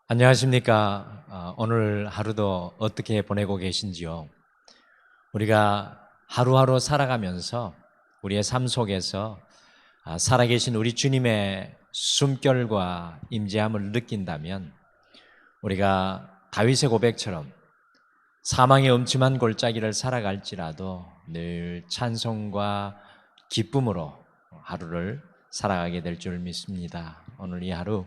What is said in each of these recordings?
안녕하십니까. 오늘 하루도 어떻게 보내고 계신지요? 우리가 하루하루 살아가면서 우리의 삶 속에서 살아계신 우리 주님의 숨결과 임재함을 느낀다면 우리가 다윗의 고백처럼 사망의 음침한 골짜기를 살아갈지라도 늘 찬송과 기쁨으로 하루를 살아가게 될 줄 믿습니다. 오늘 이 하루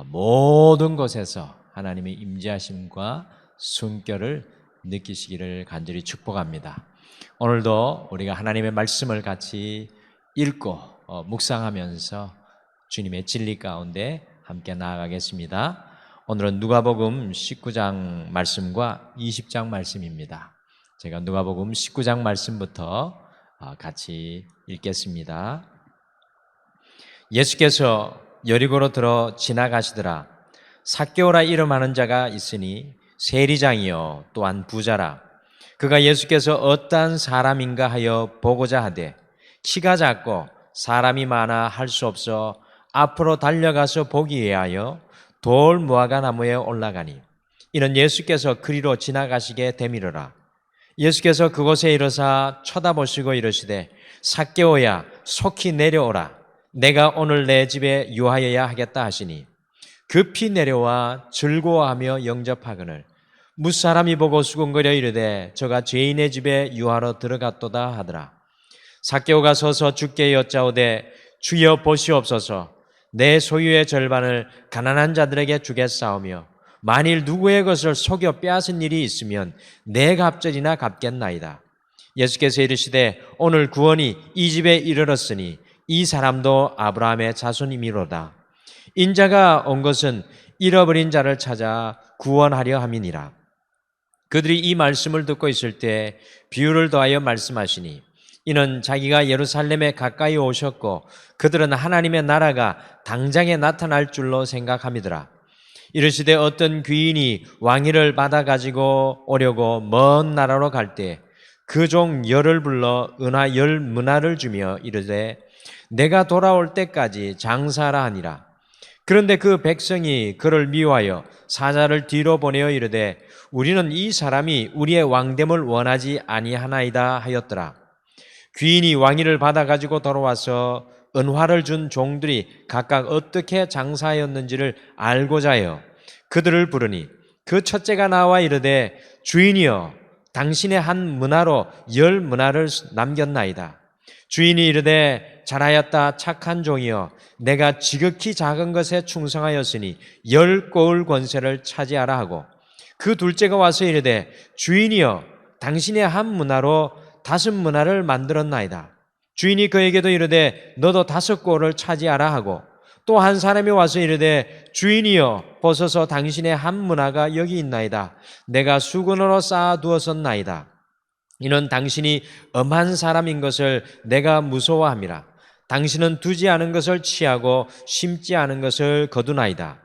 모든 곳에서 하나님의 임재하심과 숨결을 느끼시기를 간절히 축복합니다. 오늘도 우리가 하나님의 말씀을 같이 읽고 묵상하면서 주님의 진리 가운데 함께 나아가겠습니다. 오늘은 누가복음 19장 말씀과 20장 말씀입니다. 제가 누가복음 19장 말씀부터 같이 읽겠습니다. 예수께서 여리고로 들어 지나가시더라. 삭개오라 이름하는 자가 있으니 세리장이요 또한 부자라. 그가 예수께서 어떠한 사람인가 하여 보고자 하되 키가 작고 사람이 많아 할 수 없어 앞으로 달려가서 보기 위하여 돌 무화과 나무에 올라가니 이는 예수께서 그리로 지나가시게 되밀어라. 예수께서 그곳에 이르사 쳐다보시고 이르시되 삭개오야 속히 내려오라. 내가 오늘 내 집에 유하여야 하겠다 하시니 급히 내려와 즐거워하며 영접하거늘 무사람이 보고 수군거려 이르되 저가 죄인의 집에 유하러 들어갔도다 하더라. 삭개오가 서서 주께 여짜오되 주여 보시옵소서. 내 소유의 절반을 가난한 자들에게 주겠사오며 만일 누구의 것을 속여 빼앗은 일이 있으면 내 갑절이나 갚겠나이다. 예수께서 이르시되 오늘 구원이 이 집에 이르렀으니 이 사람도 아브라함의 자손이미로다. 인자가 온 것은 잃어버린 자를 찾아 구원하려 함이니라. 그들이 이 말씀을 듣고 있을 때 비유를 더하여 말씀하시니 이는 자기가 예루살렘에 가까이 오셨고 그들은 하나님의 나라가 당장에 나타날 줄로 생각함이더라. 이르시되 어떤 귀인이 왕위를 받아 가지고 오려고 먼 나라로 갈 때 그 종 열을 불러 은하 10문화를 주며 이르되 내가 돌아올 때까지 장사하라 하니라. 그런데 그 백성이 그를 미워하여 사자를 뒤로 보내어 이르되 우리는 이 사람이 우리의 왕됨을 원하지 아니하나이다 하였더라. 귀인이 왕위를 받아 가지고 돌아와서 은화를 준 종들이 각각 어떻게 장사하였는지를 알고자 하여 그들을 부르니 그 첫째가 나와 이르되 주인이여 당신의 한 문화로 10문화를 남겼나이다. 주인이 이르되 잘하였다 착한 종이여 내가 지극히 작은 것에 충성하였으니 10고을 권세를 차지하라 하고 그 둘째가 와서 이르되 주인이여 당신의 한 문화로 5문화를 만들었나이다. 주인이 그에게도 이르되 너도 5고을을 차지하라 하고 또 한 사람이 와서 이르되 주인이여 보소서 당신의 한 문화가 여기 있나이다. 내가 수건으로 쌓아두었었나이다. 이는 당신이 엄한 사람인 것을 내가 무서워함이라. 당신은 두지 않은 것을 취하고 심지 않은 것을 거두나이다.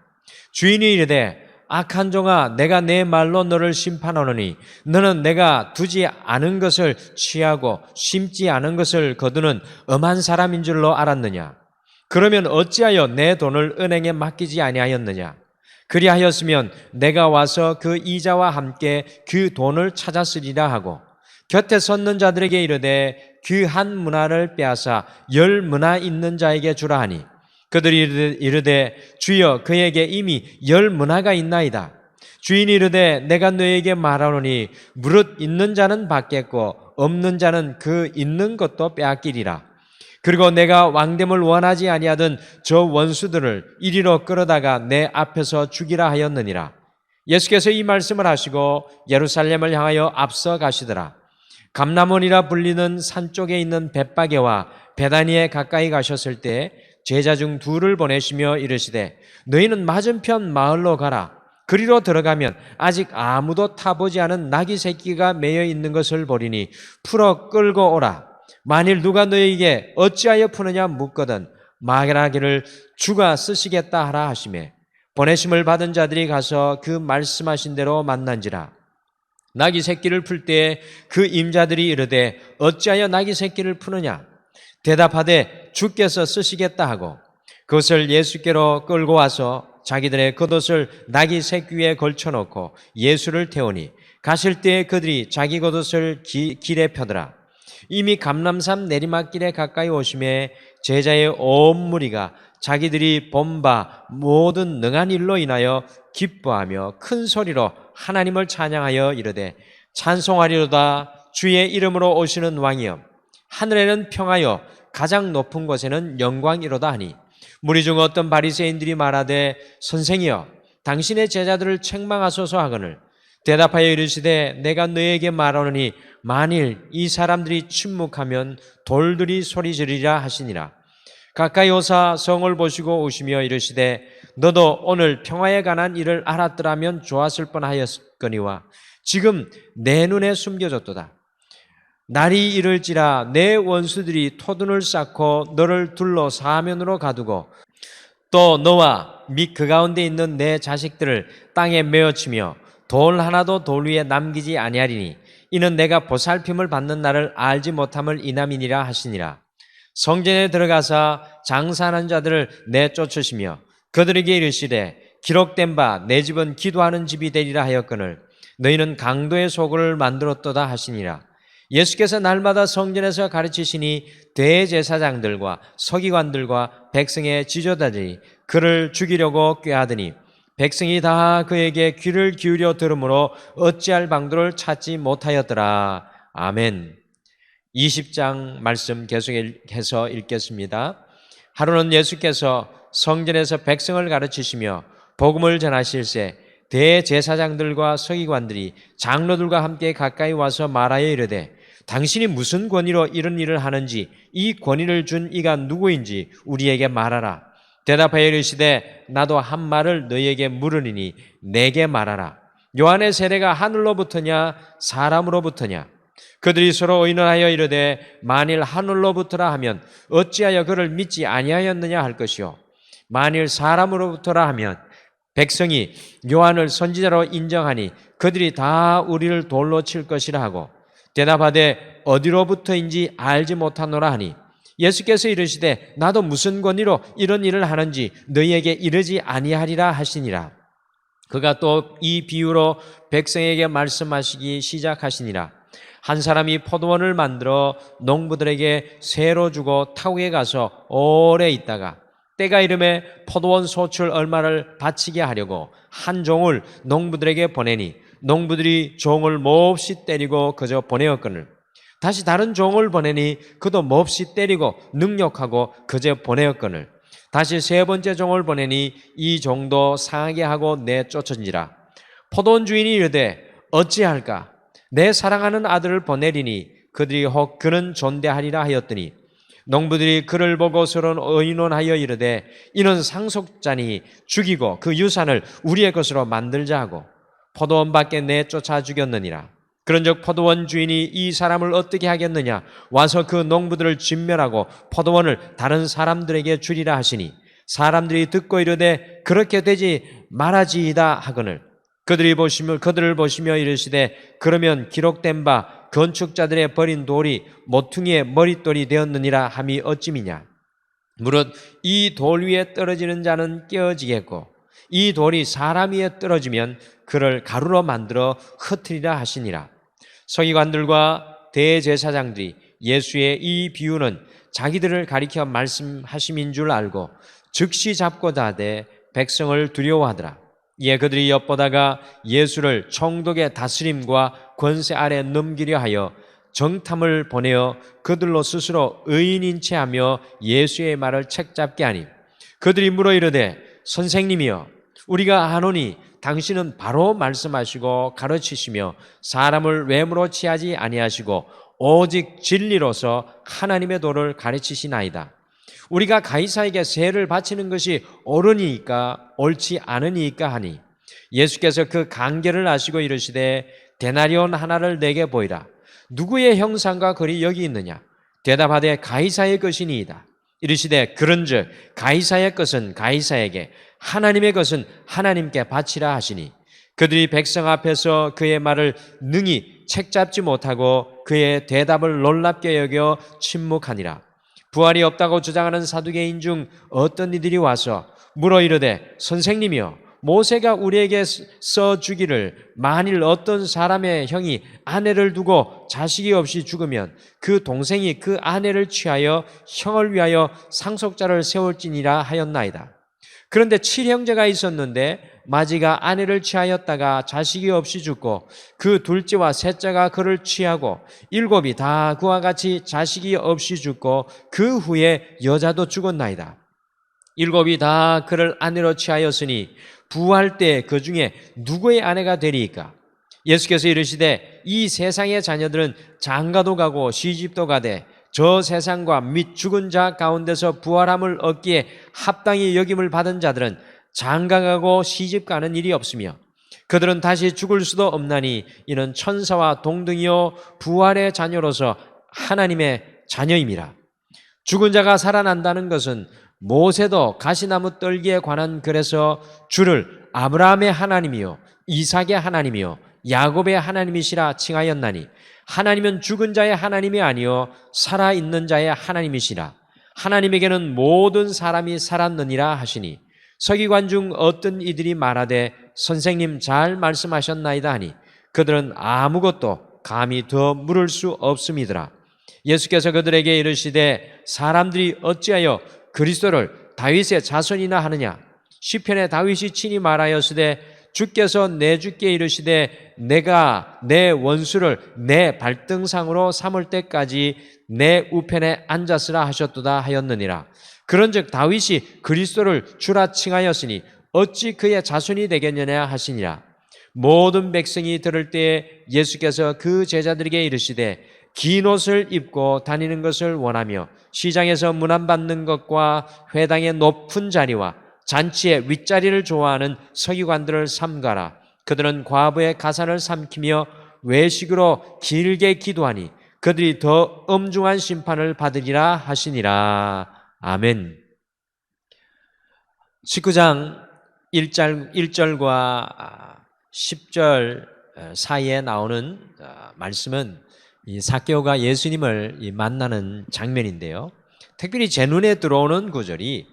주인이 이르되 악한 종아 내가 내 말로 너를 심판하노니 너는 내가 두지 않은 것을 취하고 심지 않은 것을 거두는 엄한 사람인 줄로 알았느냐? 그러면 어찌하여 내 돈을 은행에 맡기지 아니하였느냐? 그리하였으면 내가 와서 그 이자와 함께 그 돈을 찾았으리라 하고 곁에 섰는 자들에게 이르되 그 한 문화를 빼앗아 10문화 있는 자에게 주라 하니 그들이 이르되 주여 그에게 이미 10문화가 있나이다. 주인이 이르되 내가 너에게 말하노니 무릇 있는 자는 받겠고 없는 자는 그 있는 것도 빼앗기리라. 그리고 내가 왕됨을 원하지 아니하던 저 원수들을 이리로 끌어다가 내 앞에서 죽이라 하였느니라. 예수께서 이 말씀을 하시고 예루살렘을 향하여 앞서 가시더라. 감람원이라 불리는 산 쪽에 있는 벳바게와 베다니에 가까이 가셨을 때 제자 중 둘을 보내시며 이르시되 너희는 맞은편 마을로 가라. 그리로 들어가면 아직 아무도 타보지 않은 나귀 새끼가 매여 있는 것을 보리니 풀어 끌고 오라. 만일 누가 너희에게 어찌하여 푸느냐 묻거든 말하기를 주가 쓰시겠다 하라 하시매 보내심을 받은 자들이 가서 그 말씀하신 대로 만난지라. 나귀 새끼를 풀 때에 그 임자들이 이르되 어찌하여 나귀 새끼를 푸느냐? 대답하되 주께서 쓰시겠다 하고 그것을 예수께로 끌고 와서 자기들의 겉옷을 나귀 새끼 위에 걸쳐놓고 예수를 태우니 가실 때에 그들이 자기 겉옷을 길에 펴더라. 이미 감람산 내리막길에 가까이 오심에 제자의 온 무리가 자기들이 본 바 모든 능한 일로 인하여 기뻐하며 큰 소리로 하나님을 찬양하여 이르되 찬송하리로다. 주의 이름으로 오시는 왕이여, 하늘에는 평하여 가장 높은 곳에는 영광이로다 하니, 무리 중 어떤 바리새인들이 말하되 선생이여 당신의 제자들을 책망하소서 하거늘 대답하여 이르시되 내가 너에게 말하노니 만일 이 사람들이 침묵하면 돌들이 소리 지르리라 하시니라. 가까이 오사 성을 보시고 오시며 이르시되 너도 오늘 평화에 관한 일을 알았더라면 좋았을 뻔하였거니와 지금 내 눈에 숨겨졌도다. 날이 이를지라 내 원수들이 토둔을 쌓고 너를 둘러 사면으로 가두고 또 너와 및 그 가운데 있는 내 자식들을 땅에 메어치며 돌 하나도 돌 위에 남기지 아니하리니 이는 내가 보살핌을 받는 날을 알지 못함을 인함이니라 하시니라. 성전에 들어가사 장사하는 자들을 내쫓으시며 그들에게 이르시되 기록된 바 내 집은 기도하는 집이 되리라 하였거늘 너희는 강도의 소굴을 만들었도다 하시니라. 예수께서 날마다 성전에서 가르치시니 대제사장들과 서기관들과 백성의 지도자들이 그를 죽이려고 꾀하더니 백성이 다 그에게 귀를 기울여 들으므로 어찌할 방도를 찾지 못하였더라. 아멘. 20장 말씀 계속해서 읽겠습니다. 하루는 예수께서 성전에서 백성을 가르치시며 복음을 전하실새 대제사장들과 서기관들이 장로들과 함께 가까이 와서 말하여 이르되 당신이 무슨 권위로 이런 일을 하는지 이 권위를 준 이가 누구인지 우리에게 말하라. 대답하여 이르시되 나도 한 말을 너희에게 물으리니 내게 말하라. 요한의 세례가 하늘로부터냐 사람으로부터냐? 그들이 서로 의논하여 이르되 만일 하늘로부터라 하면 어찌하여 그를 믿지 아니하였느냐 할 것이요 만일 사람으로부터라 하면 백성이 요한을 선지자로 인정하니 그들이 다 우리를 돌로 칠 것이라 하고 대답하되 어디로부터인지 알지 못하노라 하니 예수께서 이르시되 나도 무슨 권위로 이런 일을 하는지 너희에게 이르지 아니하리라 하시니라. 그가 또 이 비유로 백성에게 말씀하시기 시작하시니라. 한 사람이 포도원을 만들어 농부들에게 세로 주고 타국에 가서 오래 있다가 때가 이름에 포도원 소출 얼마를 바치게 하려고 한 종을 농부들에게 보내니 농부들이 종을 몹시 때리고 그저 보내었거늘 다시 다른 종을 보내니 그도 몹시 때리고 능욕하고 그저 보내었거늘 다시 세 번째 종을 보내니 이 종도 상하게 하고 내쫓은지라. 포도원 주인이 이르되 어찌할까? 내 사랑하는 아들을 보내리니 그들이 혹 그는 존대하리라 하였더니 농부들이 그를 보고 서로 의논하여 이르되 이는 상속자니 죽이고 그 유산을 우리의 것으로 만들자 하고 포도원 밖에 내쫓아 죽였느니라. 그런즉 포도원 주인이 이 사람을 어떻게 하겠느냐? 와서 그 농부들을 진멸하고 포도원을 다른 사람들에게 주리라 하시니 사람들이 듣고 이르되 그렇게 되지 말아지이다 하거늘 그들을 보시며 이르시되 그러면 기록된 바 건축자들의 버린 돌이 모퉁이의 머릿돌이 되었느니라 함이 어찌미냐? 무릇 이 돌 위에 떨어지는 자는 깨어지겠고 이 돌이 사람 위에 떨어지면 그를 가루로 만들어 흩으리라 하시니라. 서기관들과 대제사장들이 예수의 이 비유는 자기들을 가리켜 말씀하심인 줄 알고 즉시 잡고자 하되 백성을 두려워하더라. 이에 그들이 엿보다가 예수를 총독의 다스림과 권세 아래 넘기려 하여 정탐을 보내어 그들로 스스로 의인인 채 하며 예수의 말을 책잡게 하니 그들이 물어 이르되 선생님이여 우리가 아노니 당신은 바로 말씀하시고 가르치시며 사람을 외모로 취하지 아니하시고 오직 진리로서 하나님의 도를 가르치시나이다. 우리가 가이사에게 세를 바치는 것이 옳으니까 옳지 않으니까 하니 예수께서 그 간계를 아시고 이르시되 데나리온 하나를 내게 보이라. 누구의 형상과 글이 여기 있느냐? 대답하되 가이사의 것이니이다. 이르시되 그런즉 가이사의 것은 가이사에게 하나님의 것은 하나님께 바치라 하시니 그들이 백성 앞에서 그의 말을 능히 책잡지 못하고 그의 대답을 놀랍게 여겨 침묵하니라. 부활이 없다고 주장하는 사두개인 중 어떤 이들이 와서 물어 이르되 선생님이여 모세가 우리에게 써주기를 만일 어떤 사람의 형이 아내를 두고 자식이 없이 죽으면 그 동생이 그 아내를 취하여 형을 위하여 상속자를 세울지니라 하였나이다. 그런데 7형제가 있었는데 마지가 아내를 취하였다가 자식이 없이 죽고 그 둘째와 셋째가 그를 취하고 7이 다 그와 같이 자식이 없이 죽고 그 후에 여자도 죽었나이다. 7이 다 그를 아내로 취하였으니 부활 때 그 중에 누구의 아내가 되리이까? 예수께서 이르시되 이 세상의 자녀들은 장가도 가고 시집도 가되 저 세상과 및 죽은 자 가운데서 부활함을 얻기에 합당히 여김을 받은 자들은 장가가고 시집가는 일이 없으며 그들은 다시 죽을 수도 없나니 이는 천사와 동등이요 부활의 자녀로서 하나님의 자녀임이라. 죽은 자가 살아난다는 것은 모세도 가시나무 떨기에 관한 글에서 주를 아브라함의 하나님이요 이삭의 하나님이요 야곱의 하나님이시라 칭하였나니 하나님은 죽은 자의 하나님이 아니요 살아있는 자의 하나님이시라. 하나님에게는 모든 사람이 살았느니라 하시니 서기관 중 어떤 이들이 말하되 선생님 잘 말씀하셨나이다 하니 그들은 아무것도 감히 더 물을 수 없음이더라. 예수께서 그들에게 이르시되 사람들이 어찌하여 그리스도를 다윗의 자손이나 하느냐? 시편에 다윗이 친히 말하였으되 주께서 내 주께 이르시되 내가 내 원수를 내 발등상으로 삼을 때까지 내 우편에 앉았으라 하셨도다 하였느니라. 그런즉 다윗이 그리스도를 주라 칭하였으니 어찌 그의 자손이 되겠느냐 하시니라. 모든 백성이 들을 때에 예수께서 그 제자들에게 이르시되 긴 옷을 입고 다니는 것을 원하며 시장에서 문안받는 것과 회당의 높은 자리와 잔치의 윗자리를 좋아하는 서기관들을 삼가라. 그들은 과부의 가산을 삼키며 외식으로 길게 기도하니 그들이 더 엄중한 심판을 받으리라 하시니라. 아멘. 19장 1절과 10절 사이에 나오는 말씀은 이 삭개오가 예수님을 만나는 장면인데요. 특별히 제 눈에 들어오는 구절이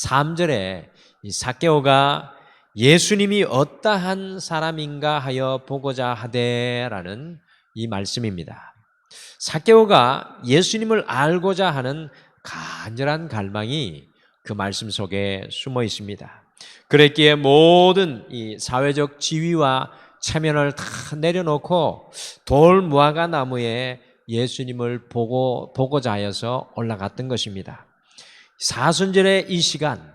3절에 이 삭개오가 예수님이 어떠한 사람인가 하여 보고자 하되라는 이 말씀입니다. 삭개오가 예수님을 알고자 하는 간절한 갈망이 그 말씀 속에 숨어 있습니다. 그랬기에 모든 이 사회적 지위와 체면을 다 내려놓고 돌 무화과 나무에 예수님을 보고자 하여서 올라갔던 것입니다. 사순절의 이 시간,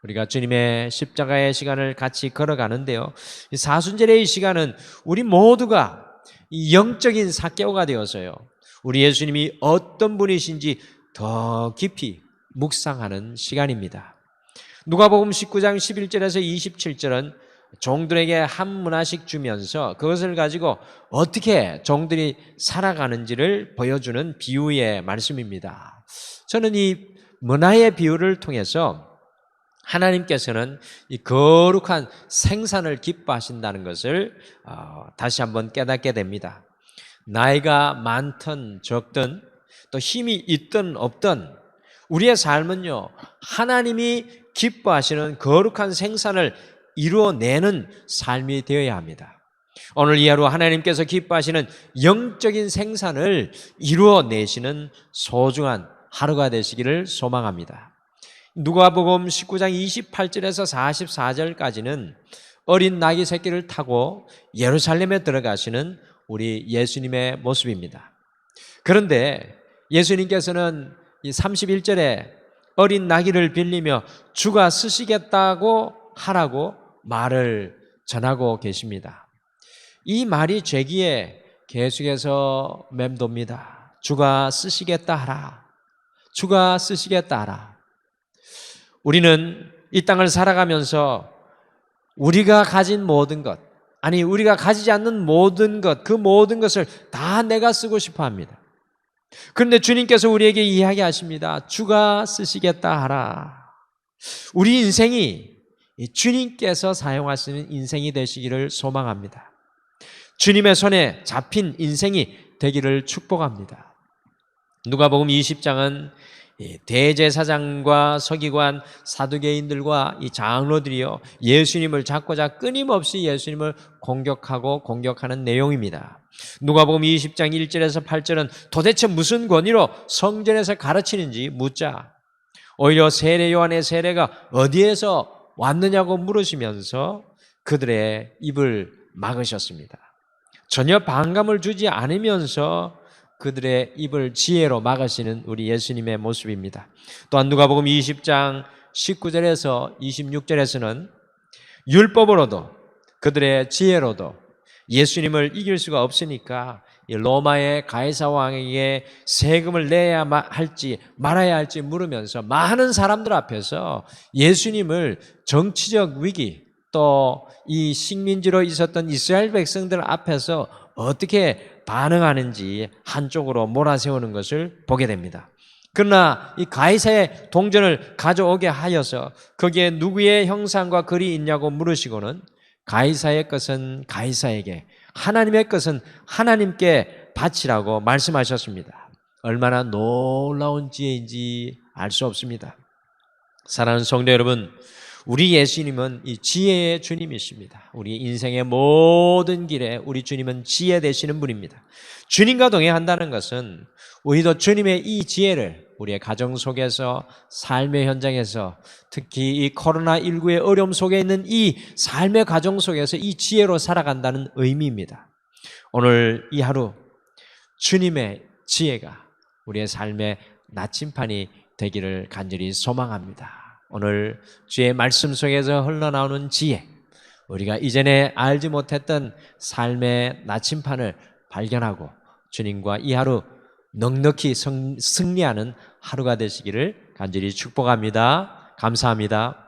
우리가 주님의 십자가의 시간을 같이 걸어가는데요. 이 사순절의 이 시간은 우리 모두가 이 영적인 삭개오가 되어서요. 우리 예수님이 어떤 분이신지 더 깊이 묵상하는 시간입니다. 누가복음 19장 11절에서 27절은 종들에게 한 문화씩 주면서 그것을 가지고 어떻게 종들이 살아가는지를 보여주는 비유의 말씀입니다. 저는 이 문화의 비유를 통해서 하나님께서는 이 거룩한 생산을 기뻐하신다는 것을 다시 한번 깨닫게 됩니다. 나이가 많든 적든 또 힘이 있든 없든 우리의 삶은요, 하나님이 기뻐하시는 거룩한 생산을 이루어내는 삶이 되어야 합니다. 오늘 이 하루 하나님께서 기뻐하시는 영적인 생산을 이루어내시는 소중한 하루가 되시기를 소망합니다. 누가복음 19장 28절에서 44절까지는 어린 나귀 새끼를 타고 예루살렘에 들어가시는 우리 예수님의 모습입니다. 그런데 예수님께서는 이 31절에 어린 나귀를 빌리며 주가 쓰시겠다고 하라고 말을 전하고 계십니다. 이 말이 제 귀에 계속해서 맴돕니다. 주가 쓰시겠다 하라. 주가 쓰시겠다 하라. 우리는 이 땅을 살아가면서 우리가 가진 모든 것, 아니 우리가 가지지 않는 모든 것, 그 모든 것을 다 내가 쓰고 싶어 합니다. 그런데 주님께서 우리에게 이야기하십니다. 주가 쓰시겠다 하라. 우리 인생이 주님께서 사용하시는 인생이 되시기를 소망합니다. 주님의 손에 잡힌 인생이 되기를 축복합니다. 누가복음 20장은 대제사장과 서기관, 사두개인들과 이 장로들이요 예수님을 잡고자 끊임없이 예수님을 공격하는 내용입니다. 누가복음 20장 1절에서 8절은 도대체 무슨 권위로 성전에서 가르치는지 묻자 오히려 세례 요한의 세례가 어디에서 왔느냐고 물으시면서 그들의 입을 막으셨습니다. 전혀 반감을 주지 않으면서 그들의 입을 지혜로 막으시는 우리 예수님의 모습입니다. 또한 누가복음 20장 19절에서 26절에서는 율법으로도 그들의 지혜로도 예수님을 이길 수가 없으니까 로마의 가이사 왕에게 세금을 내야 할지 말아야 할지 물으면서 많은 사람들 앞에서 예수님을 정치적 위기 또 이 식민지로 있었던 이스라엘 백성들 앞에서 어떻게 반응하는지 한쪽으로 몰아세우는 것을 보게 됩니다. 그러나 이 가이사의 동전을 가져오게 하여서 거기에 누구의 형상과 글이 있냐고 물으시고는 가이사의 것은 가이사에게 하나님의 것은 하나님께 바치라고 말씀하셨습니다. 얼마나 놀라운 지혜인지 알 수 없습니다. 사랑하는 성도 여러분, 우리 예수님은 이 지혜의 주님이십니다. 우리 인생의 모든 길에 우리 주님은 지혜 되시는 분입니다. 주님과 동행한다는 것은 우리도 주님의 이 지혜를 우리의 가정 속에서 삶의 현장에서 특히 이 코로나19의 어려움 속에 있는 이 삶의 과정 속에서 이 지혜로 살아간다는 의미입니다. 오늘 이 하루 주님의 지혜가 우리의 삶의 나침판이 되기를 간절히 소망합니다. 오늘 주의 말씀 속에서 흘러나오는 지혜, 우리가 이전에 알지 못했던 삶의 나침판을 발견하고 주님과 이 하루 넉넉히 승리하는 하루가 되시기를 간절히 축복합니다. 감사합니다.